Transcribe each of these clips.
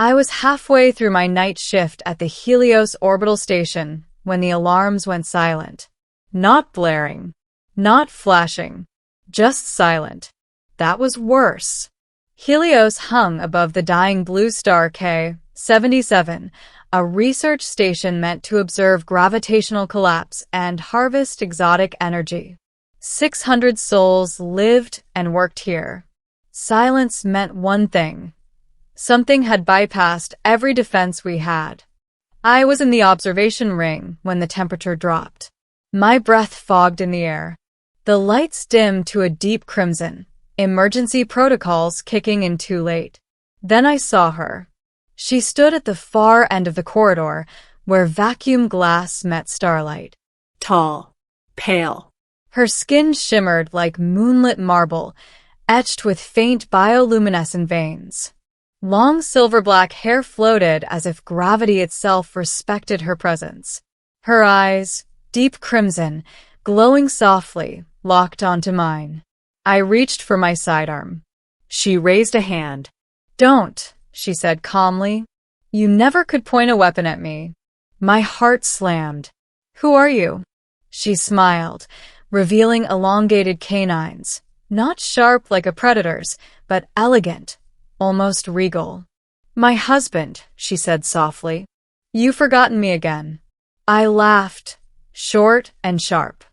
I was halfway through my night shift at the Helios orbital station when the alarms went silent. Not blaring, not flashing, just silent. That was worse. Helios hung above the dying blue star K-77, a research station meant to observe gravitational collapse and harvest exotic energy. 600 souls lived and worked here. Silence meant one thing. Something had bypassed every defense we had. I was in the observation ring when the temperature dropped. My breath fogged in the air. The lights dimmed to a deep crimson, emergency protocols kicking in too late. Then I saw her. She stood at the far end of the corridor, where vacuum glass met starlight. Tall, pale. Her skin shimmered like moonlit marble, etched with faint bioluminescent veins. Long silver-black hair floated as if gravity itself respected her presence. Her eyes, deep crimson, glowing softly, locked onto mine. I reached for my sidearm. She raised a hand. "Don't," she said calmly. "You never could point a weapon at me." My heart slammed. "Who are you?" She smiled, revealing elongated canines, not sharp like a predator's, but elegant, almost regal. "My husband," she said softly. "You've forgotten me again." I laughed, short and sharp.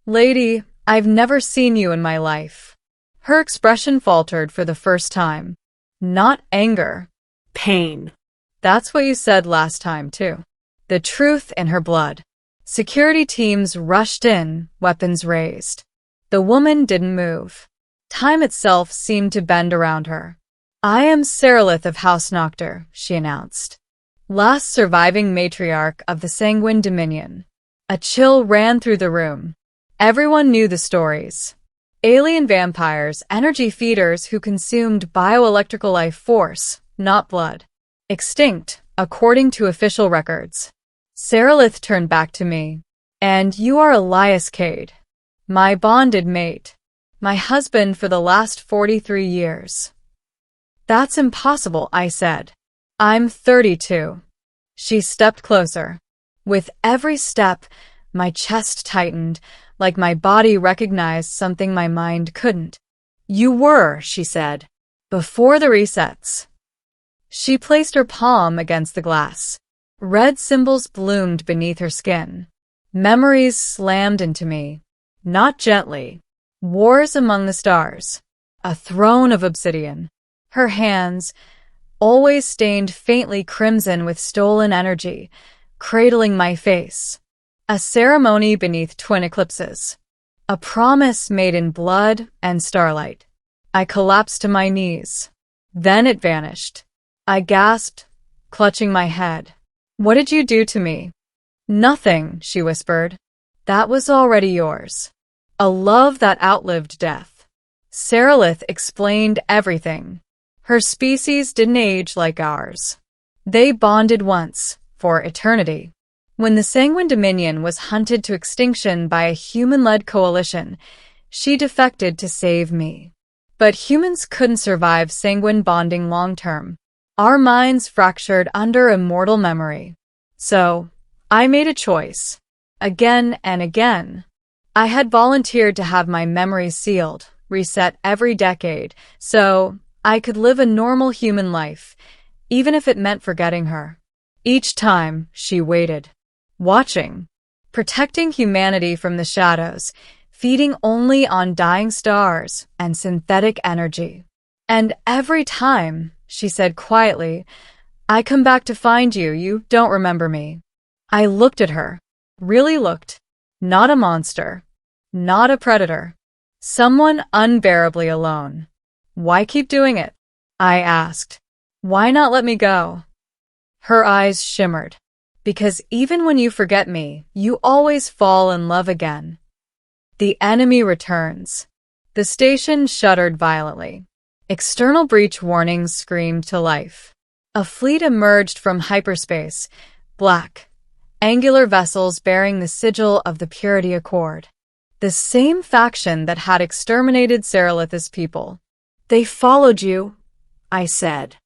"Lady, I've never seen you in my life." Her expression faltered for the first time. Not anger. Pain. "That's what you said last time, too." The truth in her blood. Security teams rushed in, weapons raised. The woman didn't move. Time itself seemed to bend around her. "I am Sarilith of House Noctur," she announced. Last surviving matriarch of the Sanguine Dominion. A chill ran through the room. Everyone knew the stories. Alien vampires, energy feeders who consumed bioelectrical life force, not blood. Extinct, according to official records. Sarilith turned back to me. "And you are Elias Cade, my bonded mate, my husband for the last 43 years. "That's impossible," I said. "I'm 32. She stepped closer. With every step, my chest tightened, like my body recognized something my mind couldn't. "You were," she said, "before the resets." She placed her palm against the glass. Red symbols bloomed beneath her skin. Memories slammed into me. Not gently. Wars among the stars. A throne of obsidian. Her hands, always stained faintly crimson with stolen energy, cradling my face. A ceremony beneath twin eclipses. A promise made in blood and starlight. I collapsed to my knees. Then it vanished. I gasped, clutching my head. "What did you do to me?" "Nothing," she whispered. "That was already yours. A love that outlived death." Sarilith explained everything. Her species didn't age like ours. They bonded once, for eternity. When the Sanguine Dominion was hunted to extinction by a human-led coalition, she defected to save me. But humans couldn't survive sanguine bonding long-term. Our minds fractured under immortal memory. So, I made a choice. Again and again. I had volunteered to have my memories sealed, reset every decade, so I could live a normal human life, even if it meant forgetting her. Each time, she waited. Watching. Protecting humanity from the shadows, feeding only on dying stars and synthetic energy. And every time, she said quietly, "I come back to find you, you don't remember me." I looked at her. Really looked. Not a monster. Not a predator. Someone unbearably alone. "Why keep doing it?" I asked. "Why not let me go?" Her eyes shimmered. "Because even when you forget me, you always fall in love again." The enemy returns. The station shuddered violently. External breach warnings screamed to life. A fleet emerged from hyperspace, black, angular vessels bearing the sigil of the Purity Accord. The same faction that had exterminated Sarilith's people. "They followed you," I said.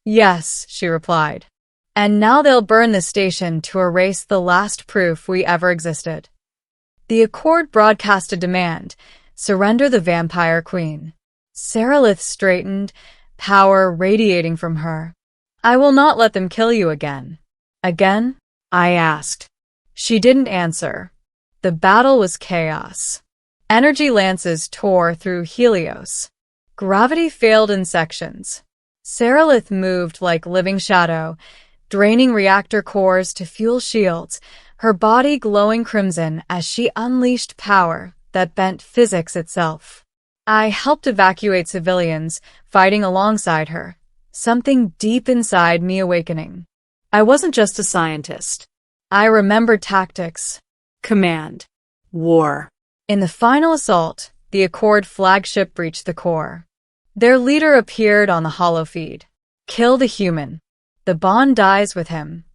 Yes, she replied. And now they'll burn the station to erase the last proof we ever existed. The Accord broadcast a demand: surrender the vampire queen. Saralith straightened, power radiating from her. I will not let them kill you again. Again? I asked. She didn't answer. The battle was chaos. Energy lances tore through Helios. Gravity failed in sections. Saralith moved like living shadow, draining reactor cores to fuel shields, her body glowing crimson as she unleashed power that bent physics itself. I helped evacuate civilians, fighting alongside her, something deep inside me awakening. I wasn't just a scientist. I remembered tactics. Command. War. In the final assault, the Accord flagship breached the core. Their leader appeared on the holofeed. Kill the human. The bond dies with him.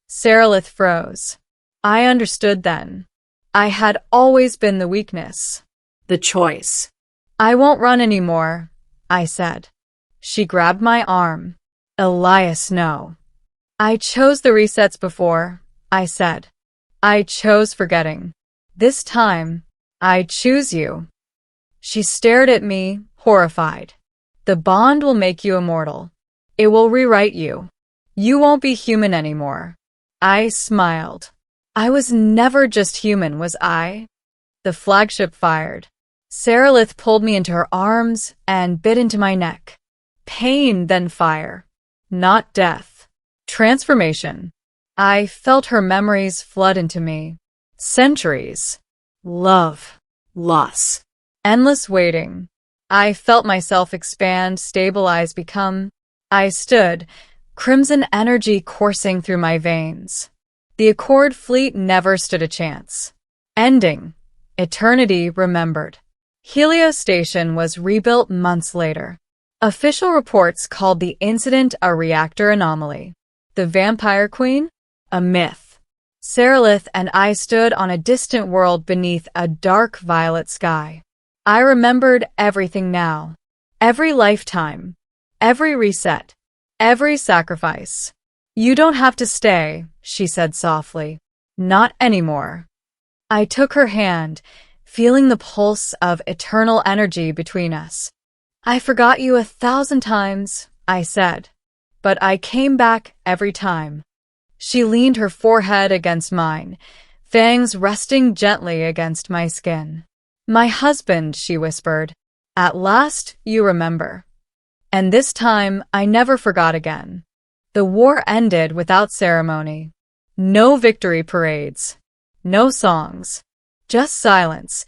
Saralith froze. I understood then. I had always been the weakness. The choice. I won't run anymore, I said. She grabbed my arm. Elias, no. I chose the resets before, I said. I chose forgetting. This time, I choose you. She stared at me, horrified. The bond will make you immortal. It will rewrite you. You won't be human anymore. I smiled. I was never just human, was I? The flagship fired. Saralith pulled me into her arms and bit into my neck. Pain, then fire. Not death. Transformation. I felt her memories flood into me. Centuries. Love. Loss. Endless waiting. I felt myself expand, stabilize, become. I stood, crimson energy coursing through my veins. The Accord fleet never stood a chance. Ending. Eternity remembered. Helios Station was rebuilt months later. Official reports called the incident a reactor anomaly. The Vampire Queen? A myth. Saralith and I stood on a distant world beneath a dark violet sky. I remembered everything now. Every lifetime. Every reset. Every sacrifice. You don't have to stay, she said softly. Not anymore. I took her hand, feeling the pulse of eternal energy between us. I forgot you 1,000 times, I said, but I came back every time. She leaned her forehead against mine, fangs resting gently against my skin. My husband, she whispered. At last, you remember. And this time, I never forgot again. The war ended without ceremony. No victory parades. No songs. Just silence,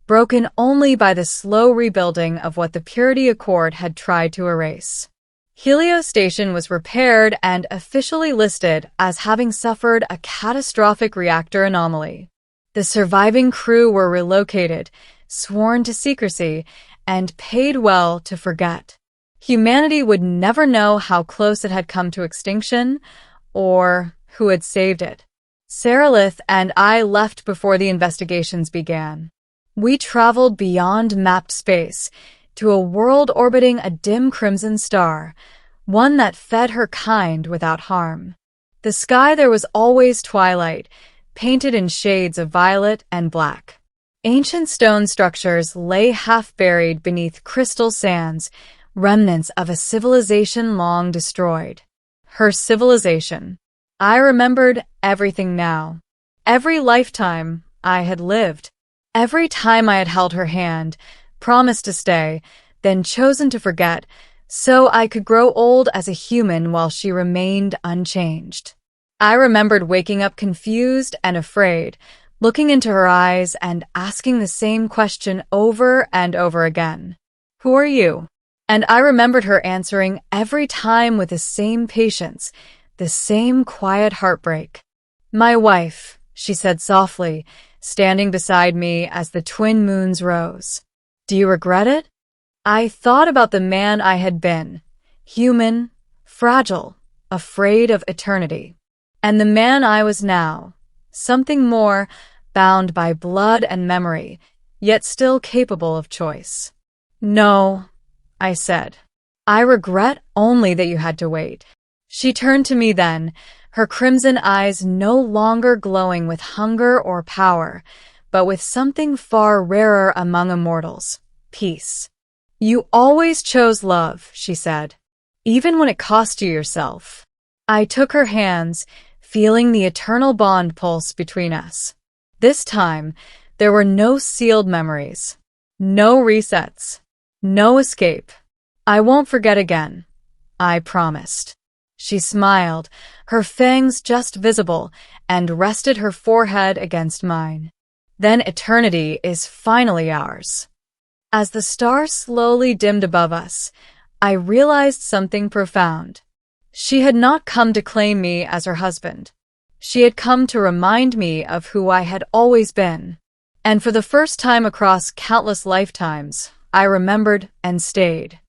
broken only by the slow rebuilding of what the Purity Accord had tried to erase. Helios Station was repaired and officially listed as having suffered a catastrophic reactor anomaly. The surviving crew were relocated, sworn to secrecy, and paid well to forget. Humanity would never know how close it had come to extinction or who had saved it. Saralith and I left before the investigations began. We traveled beyond mapped space to a world orbiting a dim crimson star, one that fed her kind without harm. The sky there was always twilight, painted in shades of violet and black. Ancient stone structures lay half-buried beneath crystal sands, remnants of a civilization long destroyed. Her civilization. I remembered everything now. Every lifetime I had lived. Every time I had held her hand, promised to stay, then chosen to forget, so I could grow old as a human while she remained unchanged. I remembered waking up confused and afraid, looking into her eyes and asking the same question over and over again. Who are you? And I remembered her answering every time with the same patience, the same quiet heartbreak. My wife, she said softly, standing beside me as the twin moons rose. Do you regret it? I thought about the man I had been, human, fragile, afraid of eternity. And the man I was now, something more, bound by blood and memory, yet still capable of choice. No, I said. I regret only that you had to wait. She turned to me then, her crimson eyes no longer glowing with hunger or power, but with something far rarer among immortals, peace. You always chose love, she said, even when it cost you yourself. I took her hands, feeling the eternal bond pulse between us. This time, there were no sealed memories, no resets, no escape. I won't forget again, I promised. She smiled, her fangs just visible, and rested her forehead against mine. Then eternity is finally ours. As the stars slowly dimmed above us, I realized something profound. She had not come to claim me as her husband. She had come to remind me of who I had always been. And for the first time across countless lifetimes, I remembered and stayed.